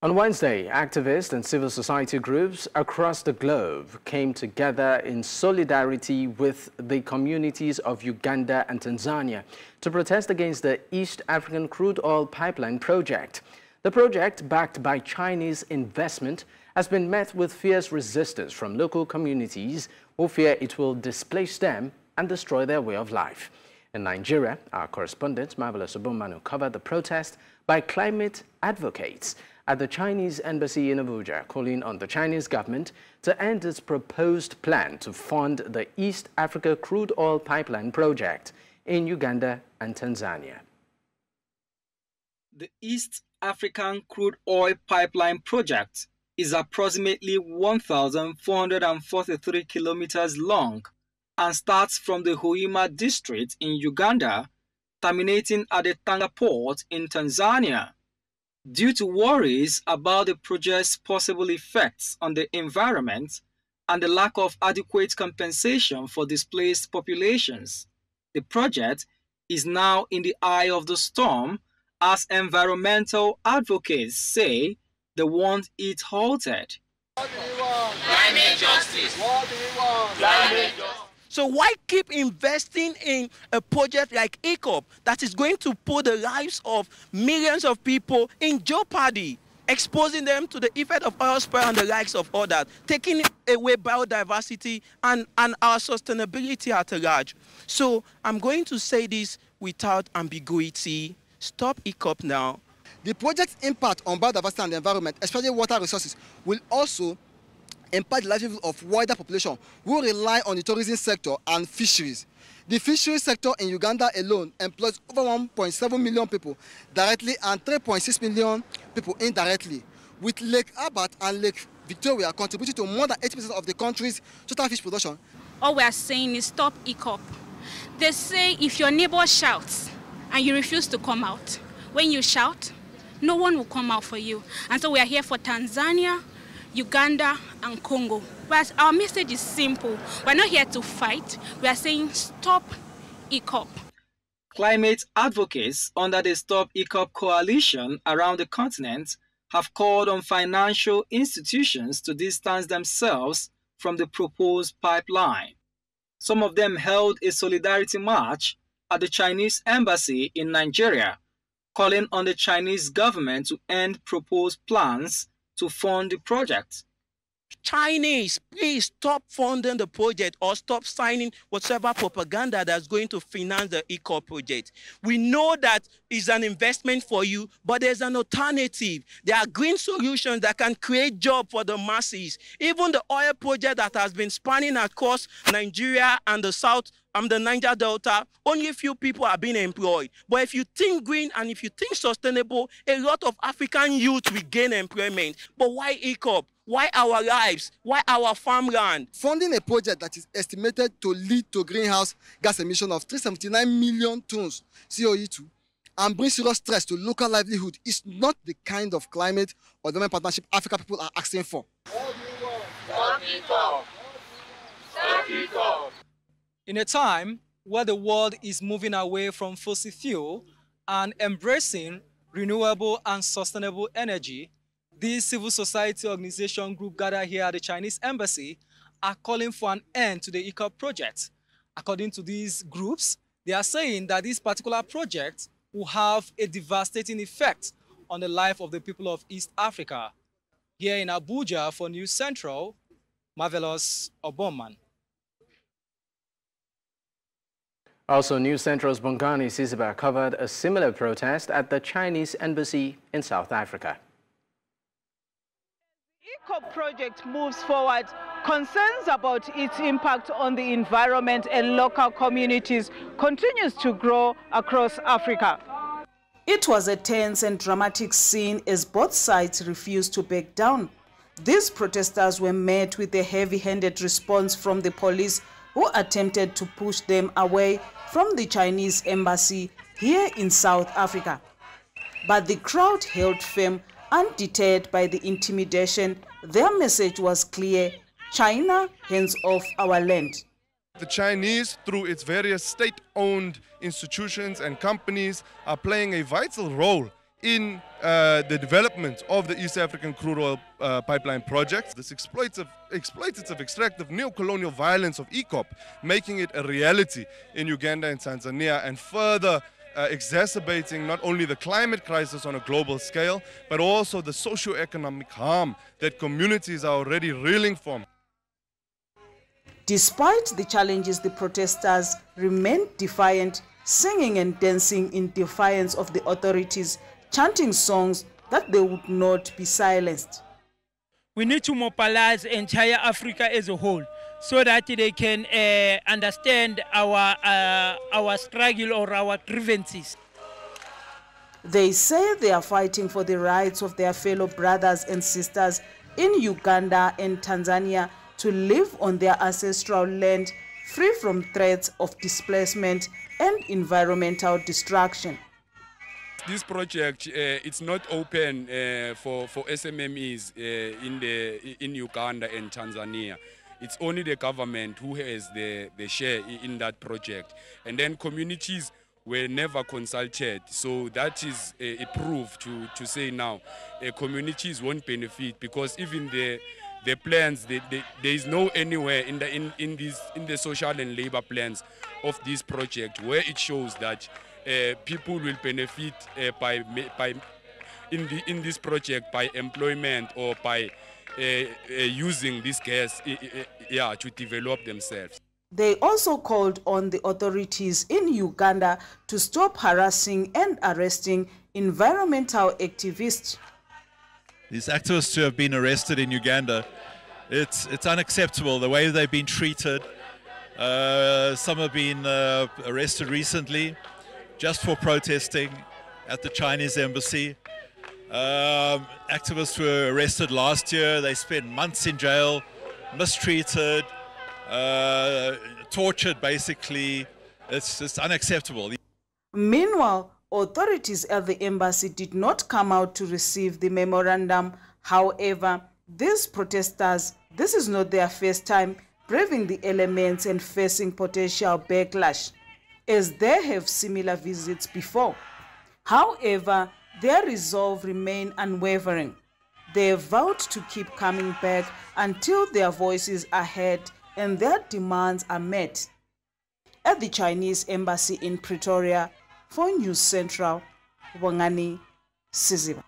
On Wednesday, activists and civil society groups across the globe came together in solidarity with the communities of Uganda and Tanzania to protest against the East African crude oil pipeline project. The project, backed by Chinese investment, has been met with fierce resistance from local communities who fear it will displace them and destroy their way of life. In Nigeria, our correspondent Marvelous Obomanu covered the protest by climate advocates at the Chinese embassy in Abuja, calling on the Chinese government to end its proposed plan to fund the East Africa crude oil pipeline project in Uganda and Tanzania. The East African crude oil pipeline project is approximately 1,443 kilometers long and starts from the Hoima district in Uganda, terminating at the Tanga port in Tanzania. Due to worries about the project's possible effects on the environment and the lack of adequate compensation for displaced populations, the project is now in the eye of the storm as environmental advocates say they want it halted. What do we want? Climate justice. What do we want? Climate justice. So why keep investing in a project like Erupt that is going to put the lives of millions of people in jeopardy, exposing them to the effect of oil spill and the likes of all that, taking away biodiversity and our sustainability at large? So I'm going to say this without ambiguity. Stop Erupt now. The project's impact on biodiversity and the environment, especially water resources, will also impact the livelihood of wider population who rely on the tourism sector and fisheries. The fisheries sector in Uganda alone employs over 1.7 million people directly and 3.6 million people indirectly, with Lake Albert and Lake Victoria contributing to more than 80% of the country's total fish production. All we are saying is stop Erupt. They say if your neighbor shouts and you refuse to come out, when you shout, no one will come out for you. And so we are here for Tanzania, Uganda and Congo. But our message is simple. We're not here to fight. We are saying stop Erupt. Climate advocates under the Stop Erupt coalition around the continent have called on financial institutions to distance themselves from the proposed pipeline. Some of them held a solidarity march at the Chinese embassy in Nigeria, calling on the Chinese government to end proposed plans to fund the project. Chinese, please stop funding the project or stop signing whatever propaganda that's going to finance the Erupt project. We know that it's an investment for you, but there's an alternative. There are green solutions that can create jobs for the masses. Even the oil project that has been spanning across Nigeria and the south, the Niger Delta, only a few people are being employed. But if you think green and if you think sustainable, a lot of African youth will gain employment. But why Erupt? Why our lives? Why our farmland? Funding a project that is estimated to lead to greenhouse gas emission of 379 million tons CO2 and bring serious stress to local livelihood is not the kind of climate or development partnership African people are asking for. What do we want? Stop Erupt. Stop Erupt. In a time where the world is moving away from fossil fuel and embracing renewable and sustainable energy, these civil society organization group gathered here at the Chinese embassy are calling for an end to the Erupt project. According to these groups, they are saying that this particular project will have a devastating effect on the life of the people of East Africa. Here in Abuja for News Central, Marvelous Obomanu. Also, News Central's Bongani Siziba covered a similar protest at the Chinese embassy in South Africa. The Erupt project moves forward. Concerns about its impact on the environment and local communities continues to grow across Africa. It was a tense and dramatic scene as both sides refused to back down. These protesters were met with a heavy-handed response from the police, who attempted to push them away from the Chinese embassy here in South Africa. But the crowd held firm, undeterred by the intimidation. Their message was clear: China, hands off our land. The Chinese, through its various state-owned institutions and companies, are playing a vital role in the development of the East African crude oil pipeline project. This exploitative, extractive, neo-colonial violence of ECOP, making it a reality in Uganda and Tanzania, and further exacerbating not only the climate crisis on a global scale, but also the socio-economic harm that communities are already reeling from. Despite the challenges, the protesters remained defiant, singing and dancing in defiance of the authorities, chanting songs that they would not be silenced. We need to mobilize entire Africa as a whole so that they can understand our struggle or our grievances. They say they are fighting for the rights of their fellow brothers and sisters in Uganda and Tanzania to live on their ancestral land, free from threats of displacement and environmental destruction. This project, it's not open for SMMEs in Uganda and Tanzania. It's only the government who has the share in that project. And then communities were never consulted. So that is a proof to say now communities won't benefit, because even the plans, there is no anywhere in the social and labor plans of this project where it shows that people will benefit in this project by employment or by using this gas to develop themselves. They also called on the authorities in Uganda to stop harassing and arresting environmental activists. These activists who have been arrested in Uganda, it's unacceptable the way they've been treated. Some have been arrested recently just for protesting at the Chinese embassy. Activists were arrested last year. They spent months in jail, mistreated, tortured basically. It's unacceptable. Meanwhile, authorities at the embassy did not come out to receive the memorandum. However, these protesters, this is not their first time braving the elements and facing potential backlash, as they have similar visits before. However, their resolve remains unwavering. They have vowed to keep coming back until their voices are heard and their demands are met. At the Chinese embassy in Pretoria, for News Central, Bongani, Siziba.